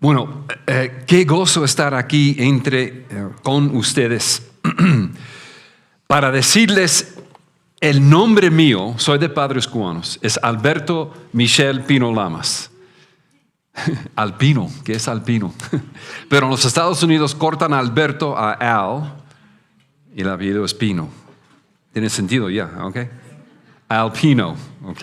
Bueno, qué gozo estar aquí con ustedes para decirles el nombre mío. Soy de padres cubanos, es Alberto Michel Pino Lamas. Alpino, ¿qué es Alpino? Pero en los Estados Unidos cortan a Alberto a Al y el apellido es Pino. Tiene sentido ya, ¿ok? Alpino, ok.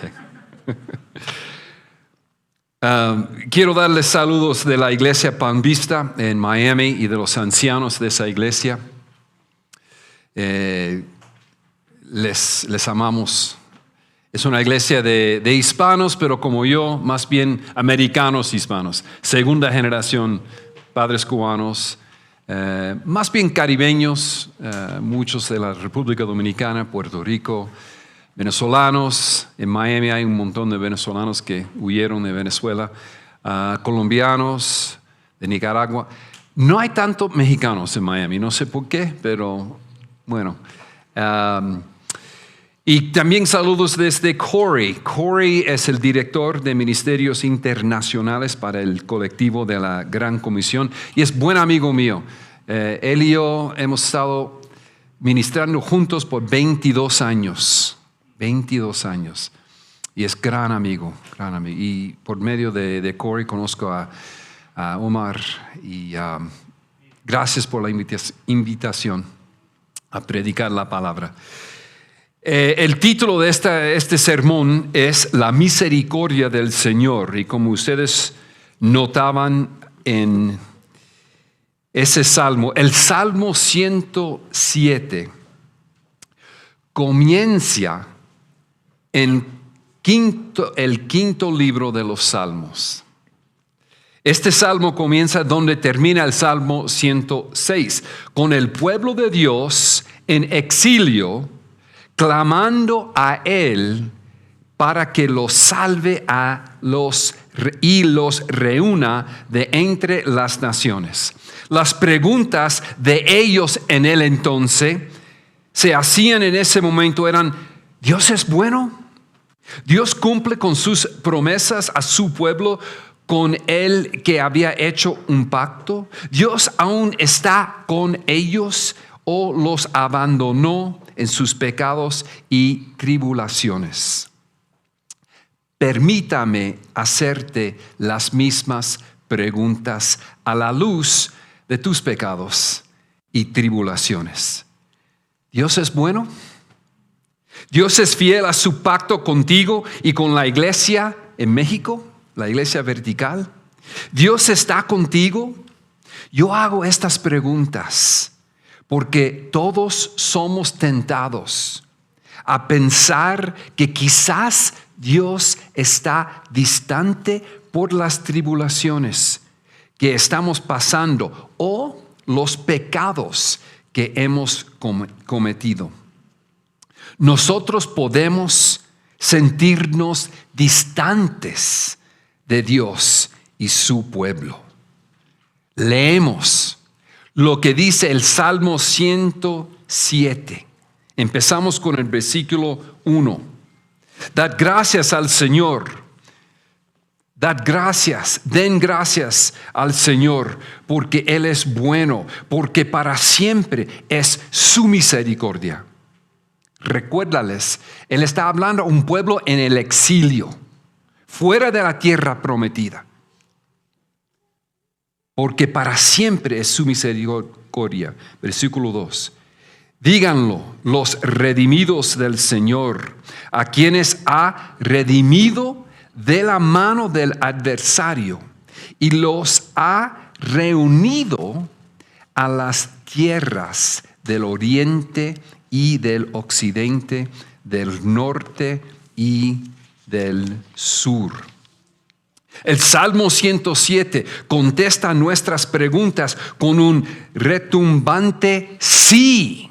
Quiero darles saludos de la iglesia Pan Vista en Miami y de los ancianos de esa iglesia. Les amamos. Es una iglesia de hispanos, pero como yo, más bien americanos hispanos. Segunda generación, padres cubanos, más bien caribeños, muchos de la República Dominicana, Puerto Rico, venezolanos. En Miami hay un montón de venezolanos que huyeron de Venezuela, colombianos, de Nicaragua. No hay tantos mexicanos en Miami, no sé por qué, pero bueno. Y también saludos desde Corey. Corey es el director de Ministerios Internacionales para el colectivo de la Gran Comisión y es buen amigo mío. Él y yo hemos estado ministrando juntos por 22 años. 22 años. Y es gran amigo, gran amigo. Y por medio de Corey conozco a Omar y gracias por la invitación a predicar la palabra. El título de este sermón es La misericordia del Señor. Y como ustedes notaban en ese salmo, el Salmo 107 comienza en el quinto libro de los Salmos. Este salmo comienza donde termina el Salmo 106, con el pueblo de Dios en exilio, clamando a Él para que los salve y los reúna de entre las naciones. Las preguntas de ellos en el entonces se hacían en ese momento eran: ¿Dios es bueno? ¿Dios cumple con sus promesas a su pueblo con el que había hecho un pacto? ¿Dios aún está con ellos o los abandonó en sus pecados y tribulaciones? Permítame hacerte las mismas preguntas a la luz de tus pecados y tribulaciones. ¿Dios es bueno? ¿Dios es fiel a su pacto contigo y con la iglesia en México, la iglesia vertical? ¿Dios está contigo? Yo hago estas preguntas porque todos somos tentados a pensar que quizás Dios está distante por las tribulaciones que estamos pasando o los pecados que hemos cometido. Nosotros podemos sentirnos distantes de Dios y su pueblo. Leemos lo que dice el Salmo 107. Empezamos con el versículo 1. Dad gracias al Señor. Den gracias al Señor, porque Él es bueno, porque para siempre es su misericordia. Recuérdales, Él está hablando a un pueblo en el exilio, fuera de la tierra prometida. Porque para siempre es su misericordia. Versículo 2. Díganlo los redimidos del Señor, a quienes ha redimido de la mano del adversario y los ha reunido a las tierras del oriente y del occidente, del norte y del sur. El Salmo 107 contesta nuestras preguntas con un retumbante sí.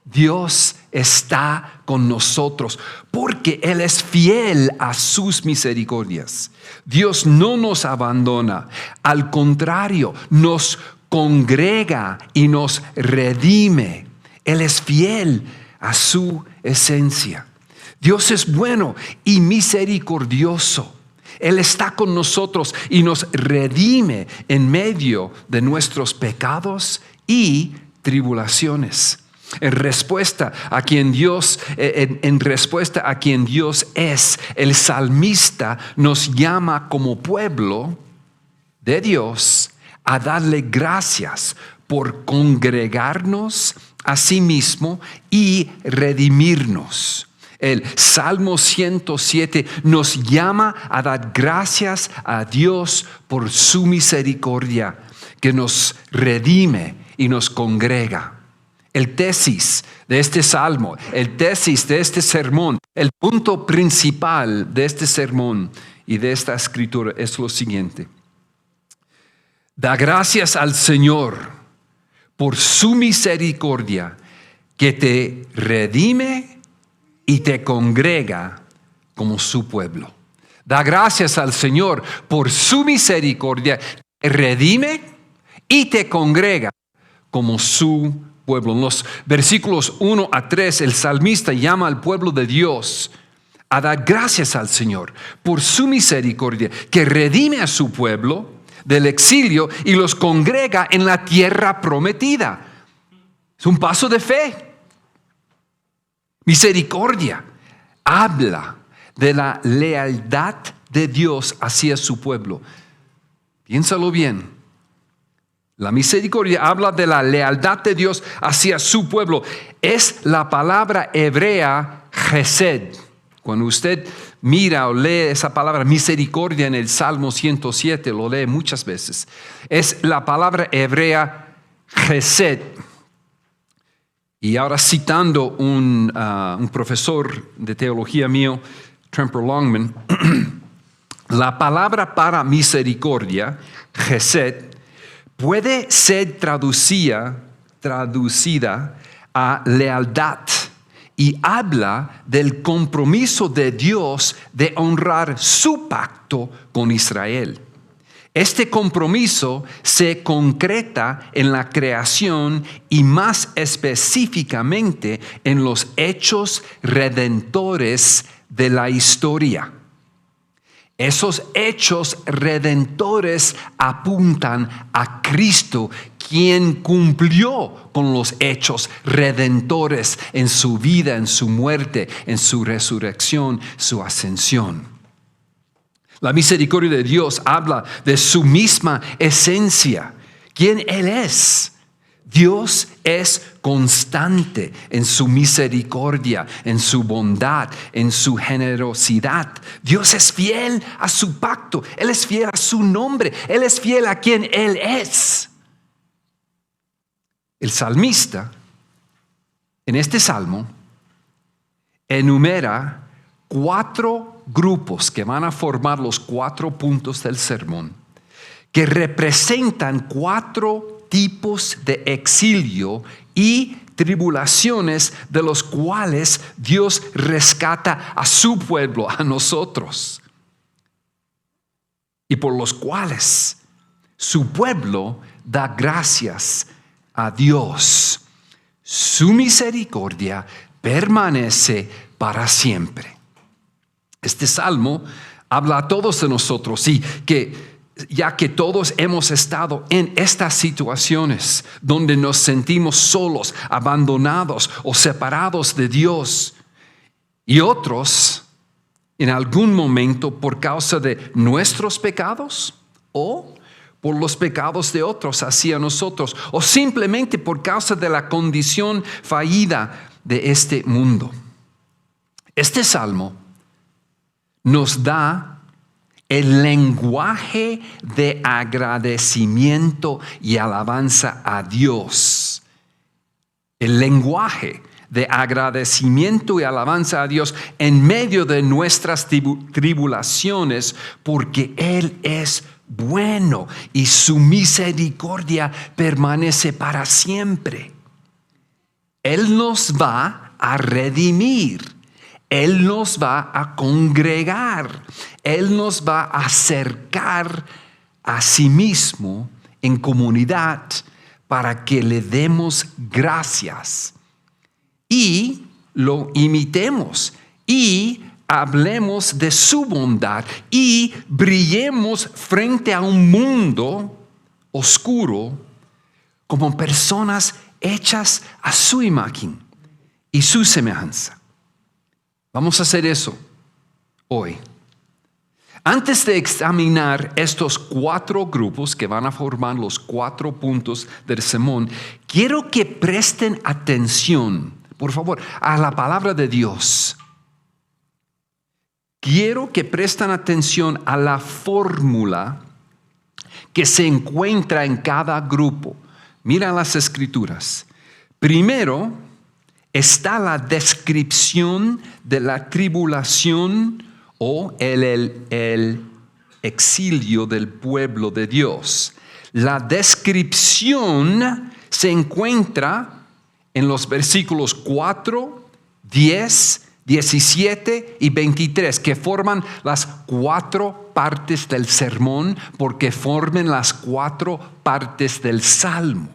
Dios está con nosotros porque Él es fiel a sus misericordias. Dios no nos abandona, al contrario, nos congrega y nos redime. Él es fiel a su esencia. Dios es bueno y misericordioso. Él está con nosotros y nos redime en medio de nuestros pecados y tribulaciones. En respuesta a quien Dios es, el salmista nos llama como pueblo de Dios a darle gracias por congregarnos a sí mismo y redimirnos. El Salmo 107 nos llama a dar gracias a Dios por su misericordia que nos redime y nos congrega. El tesis de este salmo, el tesis de este sermón, el punto principal de este sermón y de esta escritura es lo siguiente. Da gracias al Señor por su misericordia que te redime y te congrega como su pueblo. Da gracias al Señor por su misericordia, te redime y te congrega como su pueblo. En los versículos 1 a 3, el salmista llama al pueblo de Dios a dar gracias al Señor por su misericordia, que redime a su pueblo del exilio y los congrega en la tierra prometida. Es un paso de fe. Misericordia habla de la lealtad de Dios hacia su pueblo. Piénsalo bien. La misericordia habla de la lealtad de Dios hacia su pueblo. Es la palabra hebrea chesed. Cuando usted mira o lee esa palabra misericordia en el Salmo 107, lo lee muchas veces. Es la palabra hebrea chesed. Y ahora citando un profesor de teología mío, Tremper Longman, la palabra para misericordia, chesed, puede ser traducida a lealtad y habla del compromiso de Dios de honrar su pacto con Israel. Este compromiso se concreta en la creación y más específicamente en los hechos redentores de la historia. Esos hechos redentores apuntan a Cristo, quien cumplió con los hechos redentores en su vida, en su muerte, en su resurrección, su ascensión. La misericordia de Dios habla de su misma esencia, quién Él es. Dios es constante en su misericordia, en su bondad, en su generosidad. Dios es fiel a su pacto. Él es fiel a su nombre. Él es fiel a quien Él es. El salmista, en este salmo, enumera 4 grupos que van a formar los 4 puntos del sermón, que representan 4 tipos de exilio y tribulaciones de los cuales Dios rescata a su pueblo, a nosotros, y por los cuales su pueblo da gracias a Dios. Su misericordia permanece para siempre. Este salmo habla a todos de nosotros y ya que todos hemos estado en estas situaciones donde nos sentimos solos, abandonados o separados de Dios, y otros en algún momento por causa de nuestros pecados o por los pecados de otros hacia nosotros, o simplemente por causa de la condición fallida de este mundo. Este salmo nos da el lenguaje de agradecimiento y alabanza a Dios. El lenguaje de agradecimiento y alabanza a Dios en medio de nuestras tribulaciones, porque Él es bueno y su misericordia permanece para siempre. Él nos va a redimir. Él nos va a congregar. Él nos va a acercar a sí mismo en comunidad para que le demos gracias y lo imitemos y hablemos de su bondad y brillemos frente a un mundo oscuro como personas hechas a su imagen y su semejanza. Vamos a hacer eso hoy. Antes de examinar estos 4 grupos que van a formar los 4 puntos del sermón, quiero que presten atención, por favor, a la palabra de Dios. Quiero que presten atención a la fórmula que se encuentra en cada grupo. Mira las escrituras. Primero está la descripción de la tribulación o el exilio del pueblo de Dios. La descripción se encuentra en los versículos 4, 10, 17 y 23, que forman las 4 partes del sermón, porque forman las 4 partes del Salmo.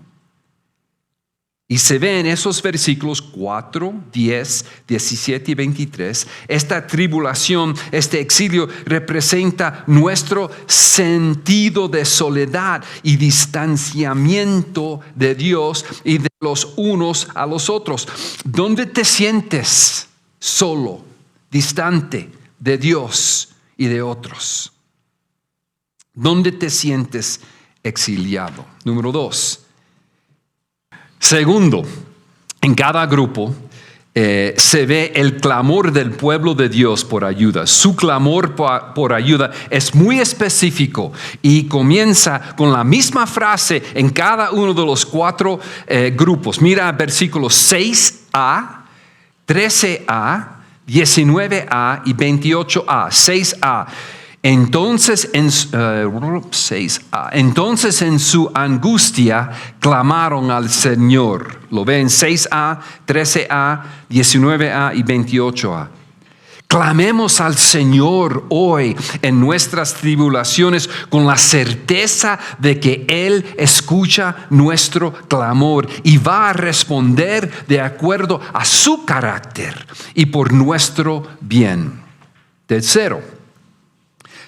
Y se ve en esos versículos 4, 10, 17 y 23, esta tribulación, este exilio representa nuestro sentido de soledad y distanciamiento de Dios y de los unos a los otros. ¿Dónde te sientes solo, distante de Dios y de otros? ¿Dónde te sientes exiliado? Número 2. Segundo, en cada grupo se ve el clamor del pueblo de Dios por ayuda. Su clamor por ayuda es muy específico y comienza con la misma frase en cada uno de los 4 grupos. Mira versículos 6a, 13a, 19a y 28a. 6a. Entonces en su angustia clamaron al Señor. Lo ven 6a, 13a, 19a y 28a. Clamemos al Señor hoy en nuestras tribulaciones con la certeza de que Él escucha nuestro clamor y va a responder de acuerdo a su carácter y por nuestro bien.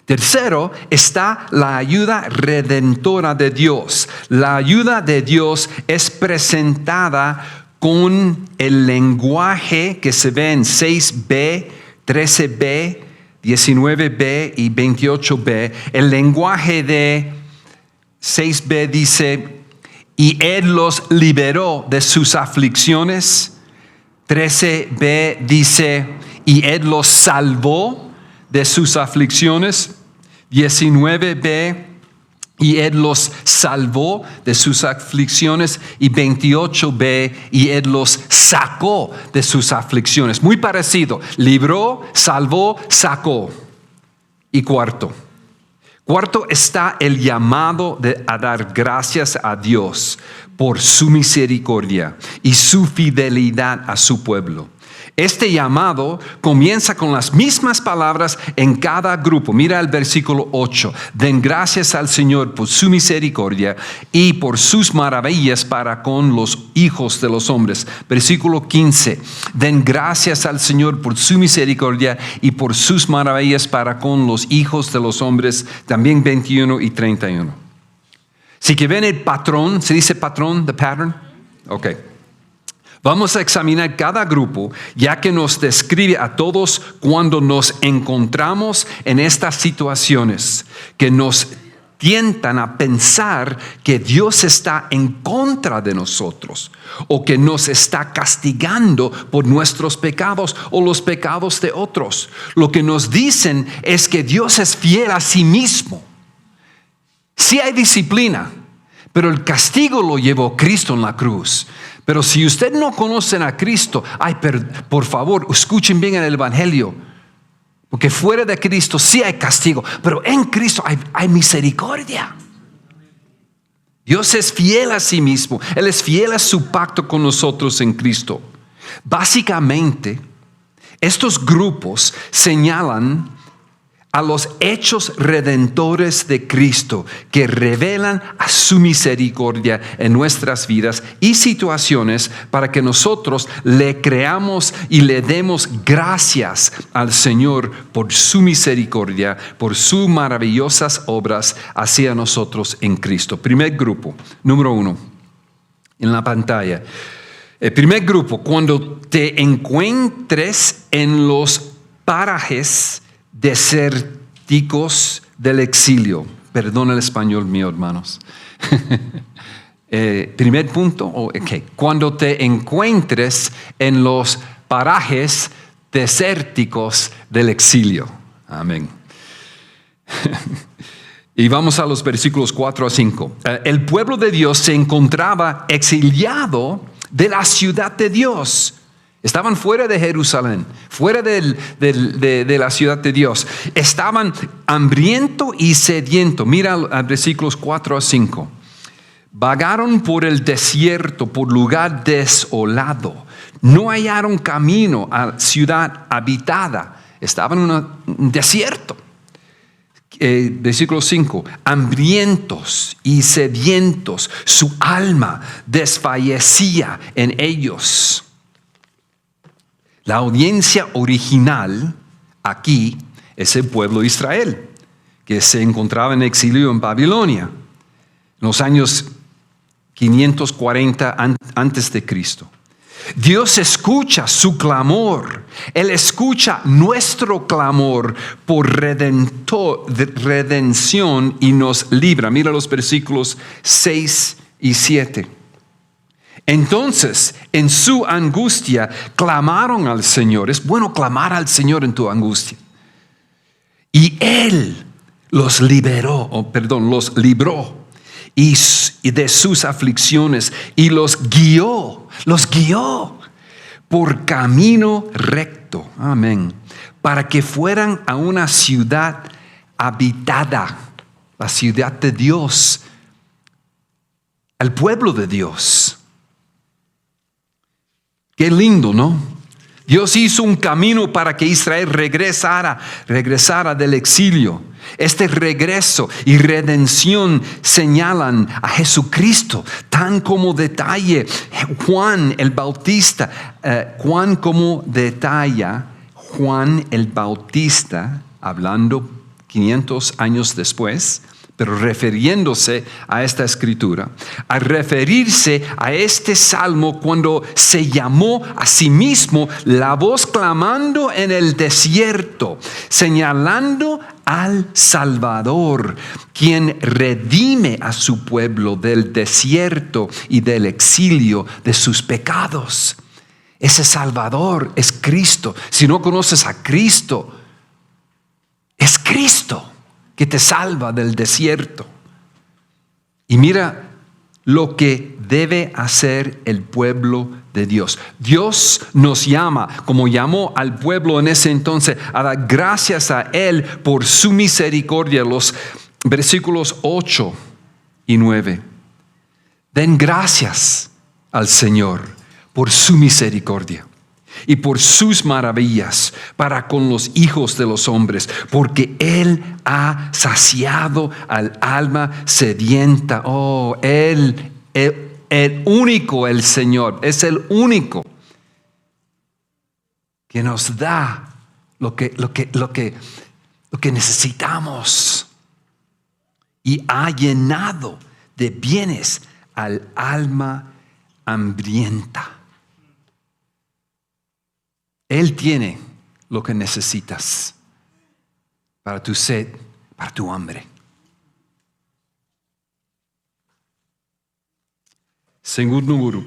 Tercero está la ayuda redentora de Dios. La ayuda de Dios es presentada con el lenguaje que se ve en 6b, 13b, 19b y 28b. El lenguaje de 6b dice, y Él los liberó de sus aflicciones. 13b dice, y Él los salvó de sus aflicciones. 19b, y Él los salvó de sus aflicciones. Y 28b, y Él los sacó de sus aflicciones. Muy parecido, libró, salvó, sacó. Y cuarto está el llamado a dar gracias a Dios por su misericordia y su fidelidad a su pueblo. Este llamado comienza con las mismas palabras en cada grupo. Mira el versículo 8. Den gracias al Señor por su misericordia y por sus maravillas para con los hijos de los hombres. Versículo 15. Den gracias al Señor por su misericordia y por sus maravillas para con los hijos de los hombres. También 21 y 31. Si que ven el patrón, ¿se dice patrón? The pattern. Ok. Vamos a examinar cada grupo, ya que nos describe a todos cuando nos encontramos en estas situaciones que nos tientan a pensar que Dios está en contra de nosotros o que nos está castigando por nuestros pecados o los pecados de otros. Lo que nos dicen es que Dios es fiel a sí mismo. Sí hay disciplina, pero el castigo lo llevó Cristo en la cruz. Pero si usted no conoce a Cristo, por favor, escuchen bien el Evangelio. Porque fuera de Cristo sí hay castigo, pero en Cristo hay misericordia. Dios es fiel a sí mismo. Él es fiel a su pacto con nosotros en Cristo. Básicamente, estos grupos señalan a los hechos redentores de Cristo que revelan a su misericordia en nuestras vidas y situaciones para que nosotros le creamos y le demos gracias al Señor por su misericordia, por sus maravillosas obras hacia nosotros en Cristo. Primer grupo, número 1, en la pantalla. El primer grupo, cuando te encuentres en los parajes desérticos del exilio. Perdón el español mío, hermanos. Primer punto, cuando te encuentres en los parajes desérticos del exilio. Amén. Y vamos a los versículos 4 a 5. El pueblo de Dios se encontraba exiliado de la ciudad de Dios. Estaban fuera de Jerusalén, fuera de la ciudad de Dios. Estaban hambriento y sediento. Mira versículos 4 a 5. Vagaron por el desierto, por lugar desolado. No hallaron camino a ciudad habitada. Estaban en un desierto. Versículo 5. Hambrientos y sedientos, su alma desfallecía en ellos. La audiencia original aquí es el pueblo de Israel, que se encontraba en exilio en Babilonia, en los años 540 antes de Cristo. Dios escucha su clamor. Él escucha nuestro clamor por redención y nos libra. Mira los versículos 6 y 7. Entonces, en su angustia, clamaron al Señor. Es bueno clamar al Señor en tu angustia. Y Él los libró y de sus aflicciones y los guió por camino recto. Amén. Para que fueran a una ciudad habitada, la ciudad de Dios, al pueblo de Dios. Qué lindo, ¿no? Dios hizo un camino para que Israel regresara del exilio. Este regreso y redención señalan a Jesucristo, tan como detalle Juan el Bautista, hablando 500 años después, pero refiriéndose a esta escritura, al referirse a este salmo cuando se llamó a sí mismo la voz clamando en el desierto, señalando al Salvador, quien redime a su pueblo del desierto y del exilio de sus pecados. Ese Salvador es Cristo. Si no conoces a Cristo, es Cristo que te salva del desierto. Y mira lo que debe hacer el pueblo de Dios. Dios nos llama, como llamó al pueblo en ese entonces, a dar gracias a Él por su misericordia. Los versículos 8 y 9. Den gracias al Señor por su misericordia y por sus maravillas para con los hijos de los hombres, porque Él ha saciado al alma sedienta. Oh, el único, el Señor, es el único que nos da lo que necesitamos y ha llenado de bienes al alma hambrienta. Él tiene lo que necesitas para tu sed, para tu hambre. Segundo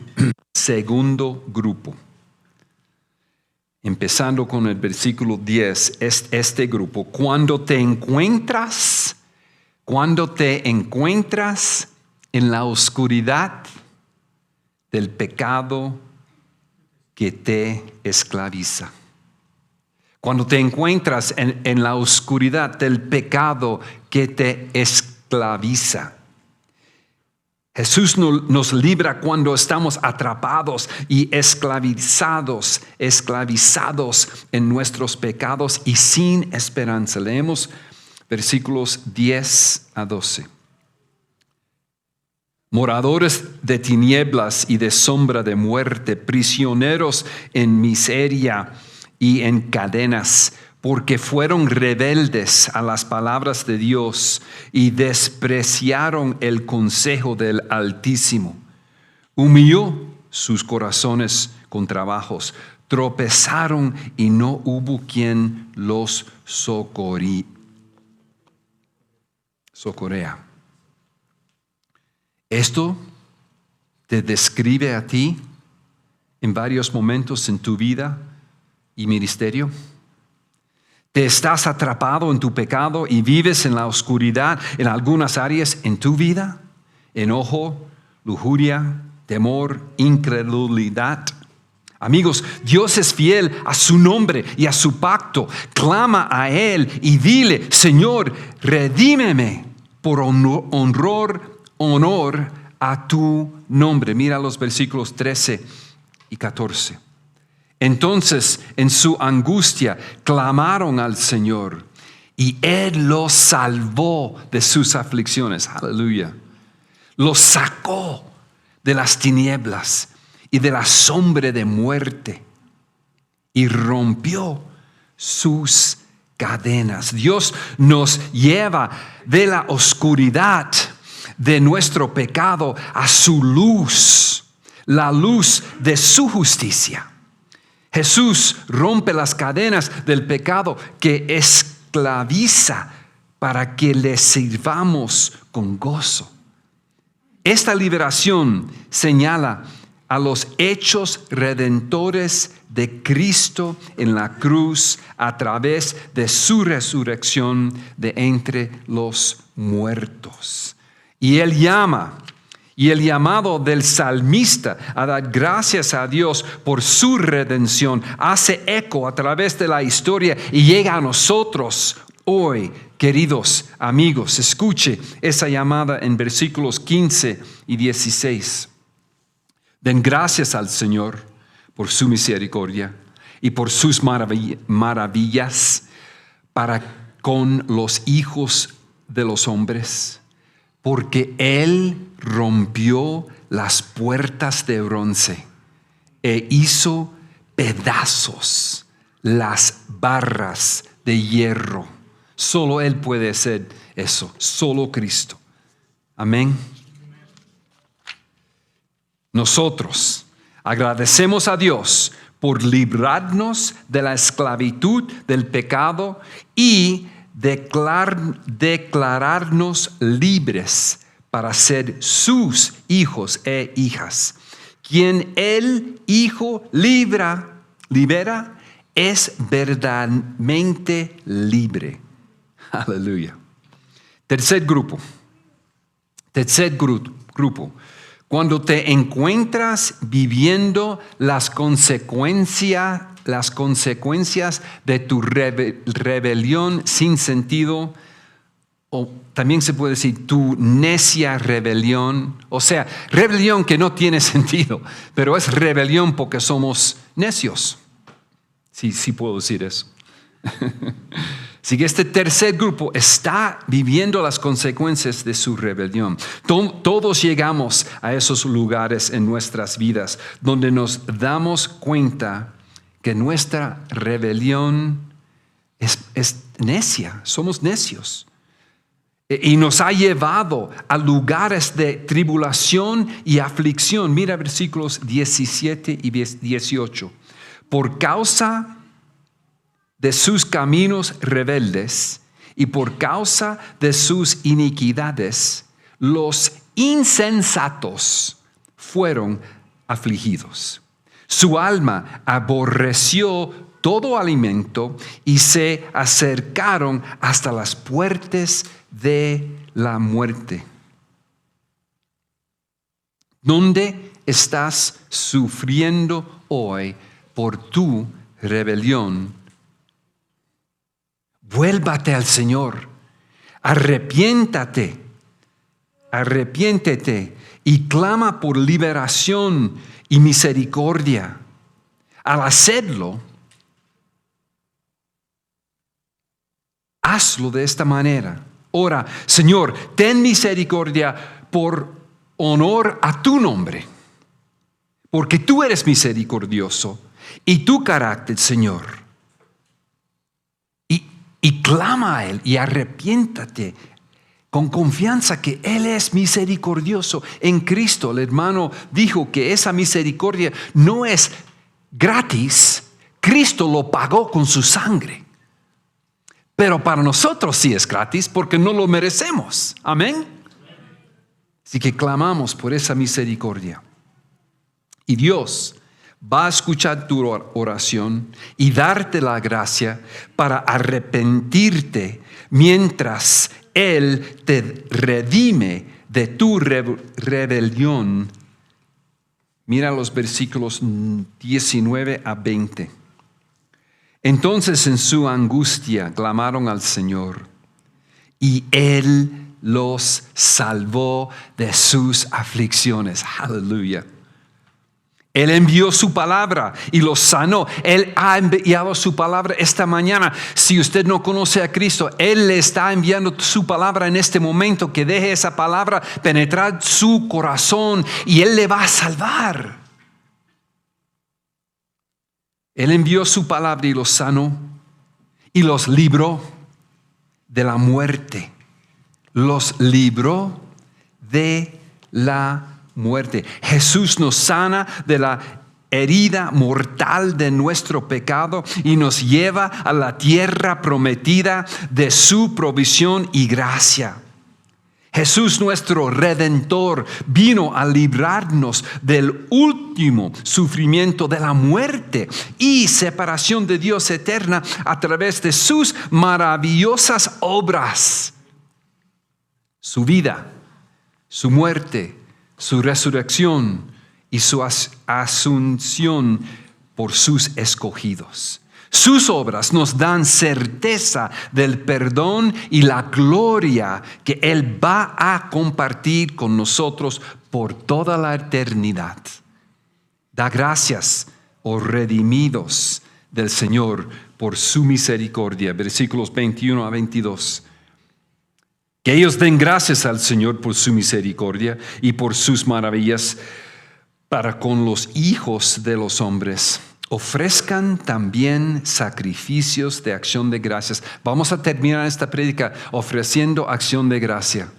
grupo. Empezando con el versículo 10, este grupo. Cuando te encuentras en la oscuridad del pecado que te esclaviza. Cuando te encuentras en la oscuridad del pecado que te esclaviza. Jesús nos libra cuando estamos atrapados y esclavizados en nuestros pecados y sin esperanza. Leemos versículos 10 a 12. Moradores de tinieblas y de sombra de muerte, prisioneros en miseria y en cadenas, porque fueron rebeldes a las palabras de Dios y despreciaron el consejo del Altísimo. Humilló sus corazones con trabajos, tropezaron y no hubo quien los socorrea. Esto te describe a ti en varios momentos en tu vida y ministerio. Te estás atrapado en tu pecado y vives en la oscuridad en algunas áreas en tu vida. Enojo, lujuria, temor, incredulidad. Amigos, Dios es fiel a su nombre y a su pacto. Clama a Él y dile: Señor, redímeme por honor a tu nombre. Mira los versículos 13 y 14. Entonces, en su angustia, clamaron al Señor y Él los salvó de sus aflicciones. Aleluya. Los sacó de las tinieblas y de la sombra de muerte y rompió sus cadenas. Dios nos lleva de la oscuridad de nuestro pecado a su luz, la luz de su justicia. Jesús rompe las cadenas del pecado que esclaviza para que le sirvamos con gozo. Esta liberación señala a los hechos redentores de Cristo en la cruz a través de su resurrección de entre los muertos. Y el llamado del salmista a dar gracias a Dios por su redención hace eco a través de la historia y llega a nosotros hoy. Queridos amigos, escuche esa llamada en versículos 15 y 16. Den gracias al Señor por su misericordia y por sus maravillas para con los hijos de los hombres, porque Él rompió las puertas de bronce e hizo pedazos las barras de hierro. Solo Él puede hacer eso, solo Cristo. Amén. Nosotros agradecemos a Dios por librarnos de la esclavitud del pecado y declararnos libres para ser sus hijos e hijas. Quien el Hijo libera es verdaderamente libre. Aleluya. Tercer grupo. Cuando te encuentras viviendo las consecuencias de tu rebelión sin sentido, o también se puede decir tu necia rebelión, o sea, rebelión que no tiene sentido, pero es rebelión porque somos necios. Sí puedo decir eso. Así que este tercer grupo está viviendo las consecuencias de su rebelión. Todos llegamos a esos lugares en nuestras vidas donde nos damos cuenta que nuestra rebelión es necia, somos necios. Y nos ha llevado a lugares de tribulación y aflicción. Mira versículos 17 y 18. Por causa de sus caminos rebeldes y por causa de sus iniquidades, los insensatos fueron afligidos. Su alma aborreció todo alimento y se acercaron hasta las puertas de la muerte. ¿Dónde estás sufriendo hoy por tu rebelión? Vuélvate al Señor, arrepiéntate arrepiéntete y clama por liberación y misericordia. Al hacerlo, hazlo de esta manera. Ora, Señor, ten misericordia por honor a tu nombre, porque tú eres misericordioso y tu carácter, Señor. Y clama a Él y arrepiéntate con confianza que Él es misericordioso. En Cristo, el hermano dijo que esa misericordia no es gratis. Cristo lo pagó con su sangre. Pero para nosotros sí es gratis porque no lo merecemos. Amén. Así que clamamos por esa misericordia. Y Dios va a escuchar tu oración y darte la gracia para arrepentirte mientras Él te redime de tu rebelión. Mira los versículos 19 a 20. Entonces en su angustia clamaron al Señor y Él los salvó de sus aflicciones. Aleluya. Él envió su palabra y los sanó. Él ha enviado su palabra esta mañana. Si usted no conoce a Cristo, Él le está enviando su palabra en este momento. Que deje esa palabra penetrar su corazón y Él le va a salvar. Él envió su palabra y los sanó y los libró de la muerte. Los libró de la muerte. Jesús nos sana de la herida mortal de nuestro pecado y nos lleva a la tierra prometida de su provisión y gracia. Jesús, nuestro Redentor, vino a librarnos del último sufrimiento de la muerte y separación de Dios eterna a través de sus maravillosas obras. Su vida, su muerte, su resurrección y su asunción por sus escogidos. Sus obras nos dan certeza del perdón y la gloria que Él va a compartir con nosotros por toda la eternidad. Da gracias, oh redimidos del Señor, por su misericordia. Versículos 21 a 22. Que ellos den gracias al Señor por su misericordia y por sus maravillas para con los hijos de los hombres. Ofrezcan también sacrificios de acción de gracias. Vamos a terminar esta prédica ofreciendo acción de gracia.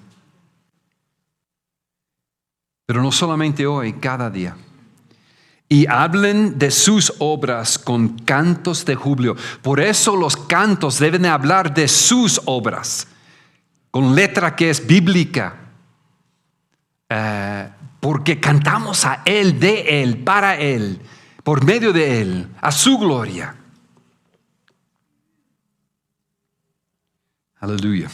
Pero no solamente hoy, cada día. Y hablen de sus obras con cantos de júbilo. Por eso los cantos deben hablar de sus obras, con letra que es bíblica. Porque cantamos a Él, de Él, para Él, por medio de Él, a su gloria. Aleluya.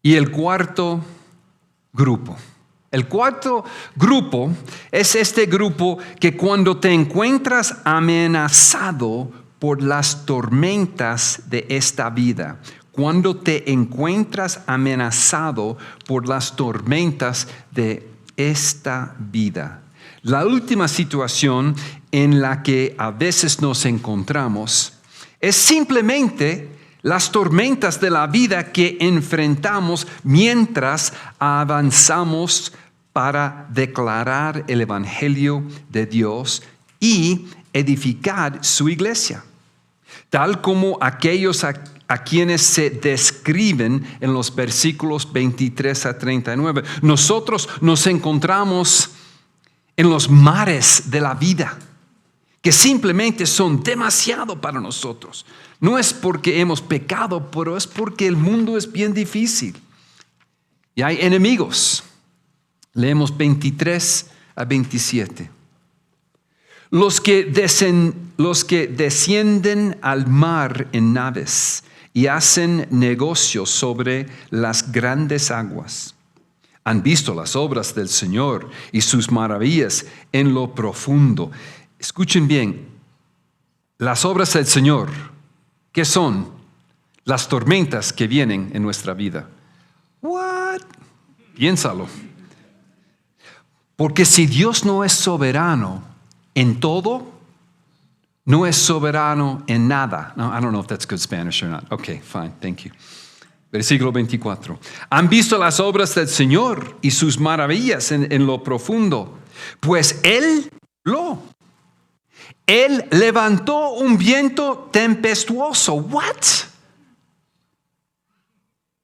Y el cuarto grupo. El cuarto grupo es este grupo que cuando te encuentras amenazado por las tormentas de esta vida, cuando te encuentras amenazado por las tormentas de esta vida. La última situación en la que a veces nos encontramos es simplemente las tormentas de la vida que enfrentamos mientras avanzamos para declarar el Evangelio de Dios y edificar su iglesia. Tal como aquellos a quienes se describen en los versículos 23 a 39. Nosotros nos encontramos en los mares de la vida, que simplemente son demasiado para nosotros. No es porque hemos pecado, pero es porque el mundo es bien difícil. Y hay enemigos. Leemos 23 a 27. Los que descienden al mar en naves y hacen negocios sobre las grandes aguas. Han visto las obras del Señor y sus maravillas en lo profundo. Escuchen bien, las obras del Señor, ¿qué son? Las tormentas que vienen en nuestra vida. ¿What? What? Piénsalo. Porque si Dios no es soberano en todo, no es soberano en nada. No, I don't know if that's good Spanish or not. Okay, fine, thank you. Versículo 24. Han visto las obras del Señor y sus maravillas en lo profundo. Pues Él levantó un viento tempestuoso. What?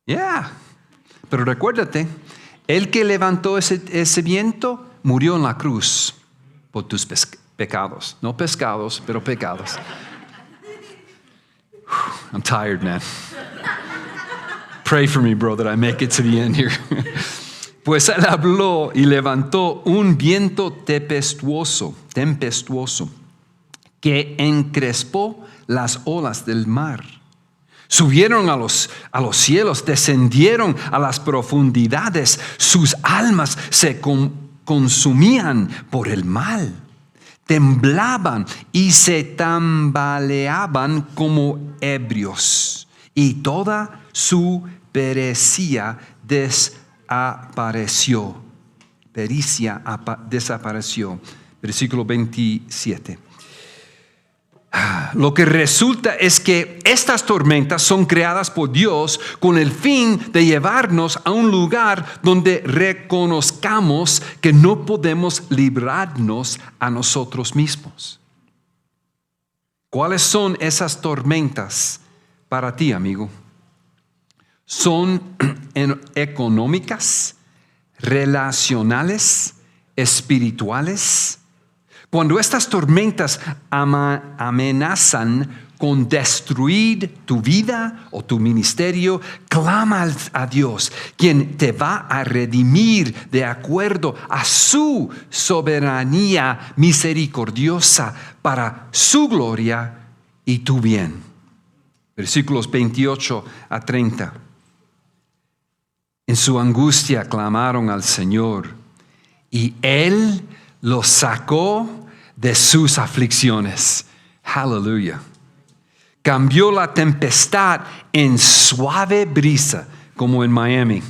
Yeah. Pero recuérdate, el que levantó ese viento murió en la cruz por tus pecados. No pescados, pero pecados. I'm tired, man. Pray for me, bro, that I make it to the end here. Pues Él habló y levantó un viento tempestuoso, que encrespó las olas del mar. Subieron a los cielos, descendieron a las profundidades. Sus almas se consumían por el mal. Temblaban y se tambaleaban como ebrios. Y toda su pericia desapareció. Versículo 27. Lo que resulta es que estas tormentas son creadas por Dios con el fin de llevarnos a un lugar donde reconozcamos que no podemos librarnos a nosotros mismos. ¿Cuáles son esas tormentas para ti, amigo? Son económicas, relacionales, espirituales. Cuando estas tormentas amenazan con destruir tu vida o tu ministerio, clama a Dios, quien te va a redimir de acuerdo a su soberanía misericordiosa para su gloria y tu bien. Versículos 28 a 30. En su angustia clamaron al Señor y Él los sacó de sus aflicciones. Aleluya. Cambió la tempestad en suave brisa, como en Miami.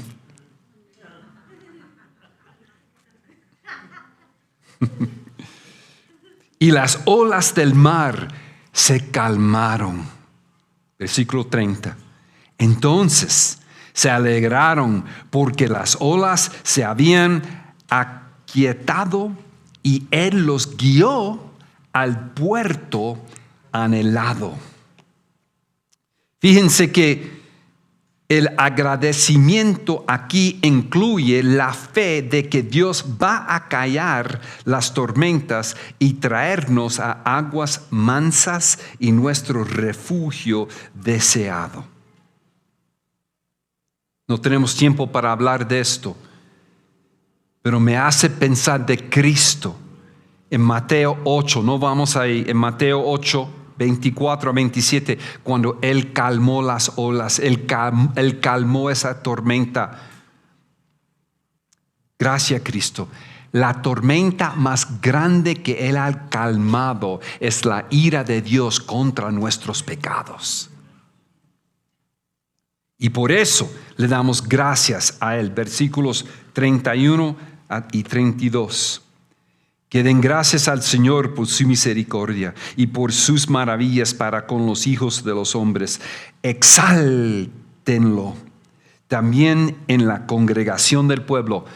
Y las olas del mar se calmaron. Versículo 30. Entonces se alegraron porque las olas se habían aquietado y Él los guió al puerto anhelado. Fíjense que el agradecimiento aquí incluye la fe de que Dios va a callar las tormentas y traernos a aguas mansas y nuestro refugio deseado. No tenemos tiempo para hablar de esto, pero me hace pensar de Cristo en Mateo 8, no vamos ahí, en Mateo 8, 24 a 27, cuando Él calmó las olas, Él calmó esa tormenta. Gracias, Cristo. La tormenta más grande que Él ha calmado es la ira de Dios contra nuestros pecados. Y por eso le damos gracias a Él. Versículos 31 y 32. Que den gracias al Señor por su misericordia y por sus maravillas para con los hijos de los hombres. Exáltenlo también en la congregación del pueblo.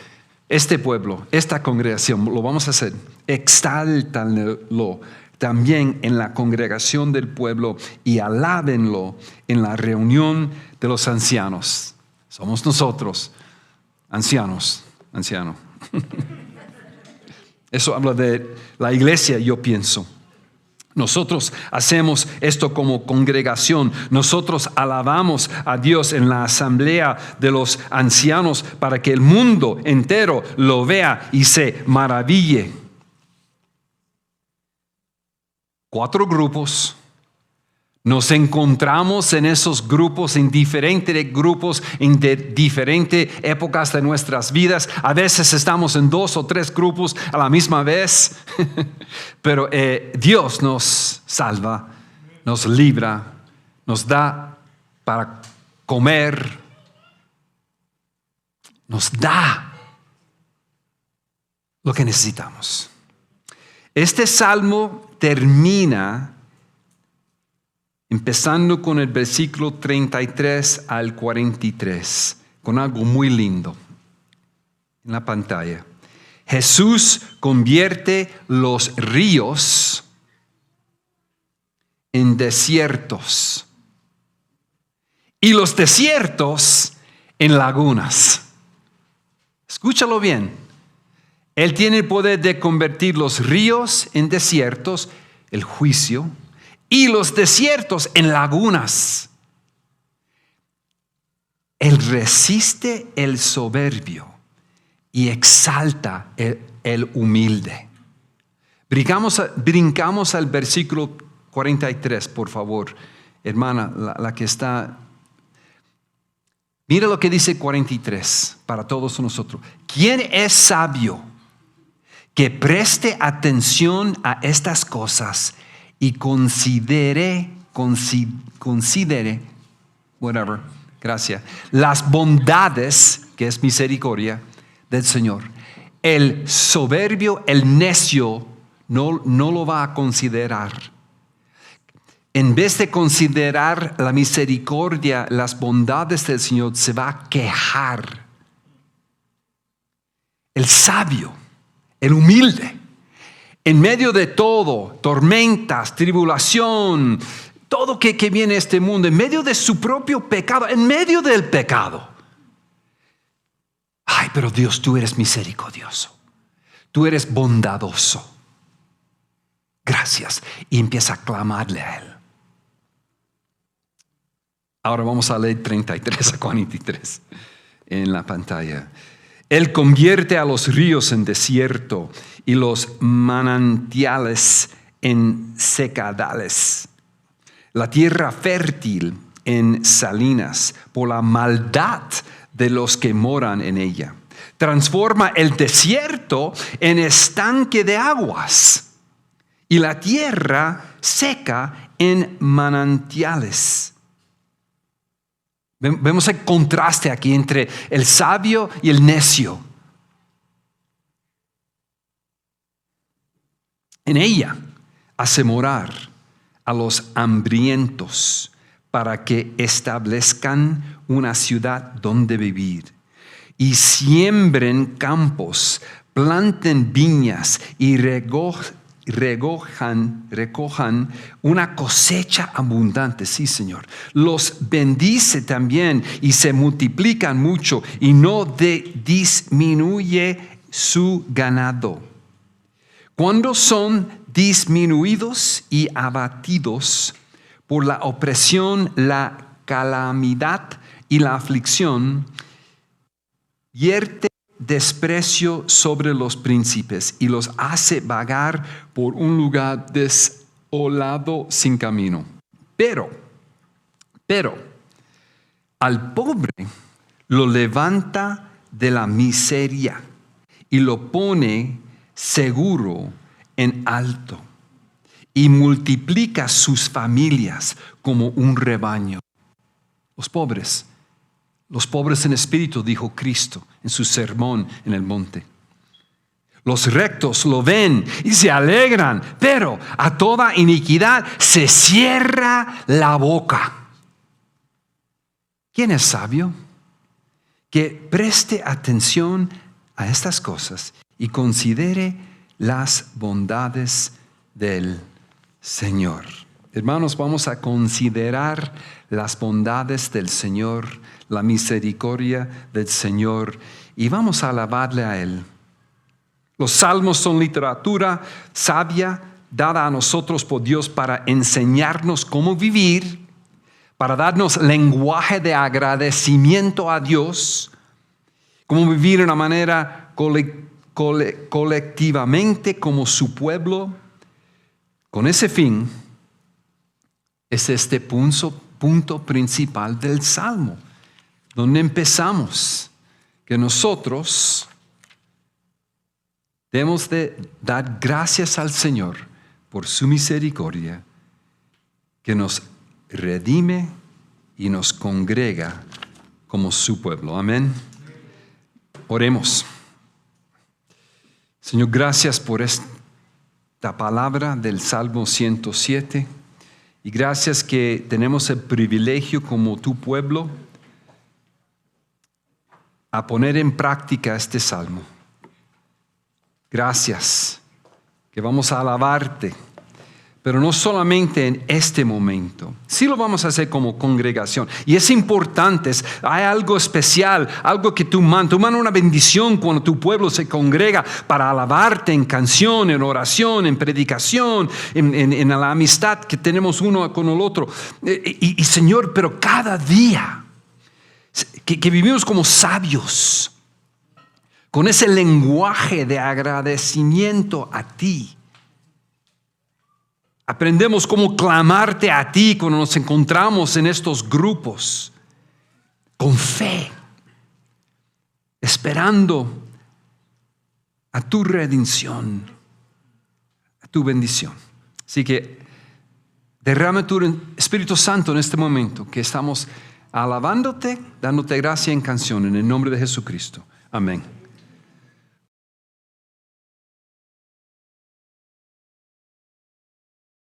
Esta congregación, lo vamos a hacer. Exáltenlo también en la congregación del pueblo y alábenlo en la reunión de los ancianos. Somos nosotros, anciano. Eso habla de la iglesia, yo pienso. Nosotros hacemos esto como congregación. Nosotros alabamos a Dios en la asamblea de los ancianos para que el mundo entero lo vea y se maraville. 4 grupos. Nos encontramos en esos grupos, en diferentes grupos, en diferentes épocas de nuestras vidas. A veces estamos en 2 o 3 grupos a la misma vez. Pero Dios nos salva, nos libra, nos da para comer. nos da lo que necesitamos. Este salmo termina empezando con el versículo 33 al 43, con algo muy lindo en la pantalla. Jesús convierte los ríos en desiertos y los desiertos en lagunas. Escúchalo bien. Él tiene el poder de convertir los ríos en desiertos, el juicio, y los desiertos en lagunas. Él resiste el soberbio y exalta el humilde. Brincamos al versículo 43, por favor. Hermana, la que está. Mira lo que dice 43 para todos nosotros. ¿Quién es sabio? Que preste atención a estas cosas y considere, whatever, gracias, las bondades, que es misericordia, del Señor. El soberbio, el necio, no lo va a considerar. En vez de considerar la misericordia, las bondades del Señor, se va a quejar. El sabio, el humilde, en medio de todo, tormentas, tribulación, todo que viene a este mundo, en medio de su propio pecado, en medio del pecado. Ay, pero Dios, tú eres misericordioso. Tú eres bondadoso. Gracias. Y empieza a clamarle a Él. Ahora vamos a leer 33 a 43 en la pantalla. Él convierte a los ríos en desierto y los manantiales en secadales. La tierra fértil en salinas por la maldad de los que moran en ella. Transforma el desierto en estanque de aguas y la tierra seca en manantiales. Vemos el contraste aquí entre el sabio y el necio. En ella hace morar a los hambrientos para que establezcan una ciudad donde vivir y siembren campos, planten viñas y recojan una cosecha abundante. Sí, Señor. Los bendice también y se multiplican mucho y no disminuye su ganado. Cuando son disminuidos y abatidos por la opresión, la calamidad y la aflicción, vierte desprecio sobre los príncipes y los hace vagar por un lugar desolado sin camino. Pero, al pobre lo levanta de la miseria y lo pone seguro en alto y multiplica sus familias como un rebaño. Los pobres en espíritu, dijo Cristo en su sermón en el monte. Los rectos lo ven y se alegran, pero a toda iniquidad se cierra la boca. ¿Quién es sabio? Que preste atención a estas cosas y considere las bondades del Señor. Hermanos, vamos a considerar las bondades del Señor, la misericordia del Señor, y vamos a alabarle a Él. Los salmos son literatura sabia dada a nosotros por Dios para enseñarnos cómo vivir, para darnos lenguaje de agradecimiento a Dios, cómo vivir de una manera colectivamente como su pueblo. Con ese fin es este punto principal del Salmo, donde empezamos, que nosotros debemos de dar gracias al Señor por su misericordia, que nos redime y nos congrega como su pueblo. Amén. Oremos. Señor, gracias por esta palabra del Salmo 107 y gracias que tenemos el privilegio como tu pueblo a poner en práctica este salmo. Gracias que vamos a alabarte, pero no solamente en este momento. Sí lo vamos a hacer como congregación. Y es importante, hay algo especial, algo que tú mandas una bendición cuando tu pueblo se congrega para alabarte en canción, en oración, en predicación, en la amistad que tenemos uno con el otro. Y Señor, pero cada día que vivimos como sabios, con ese lenguaje de agradecimiento a ti, aprendemos cómo clamarte a ti cuando nos encontramos en estos grupos, con fe, esperando a tu redención, a tu bendición. Así que derrama tu Espíritu Santo en este momento que estamos alabándote, dándote gracia en canción, en el nombre de Jesucristo. Amén.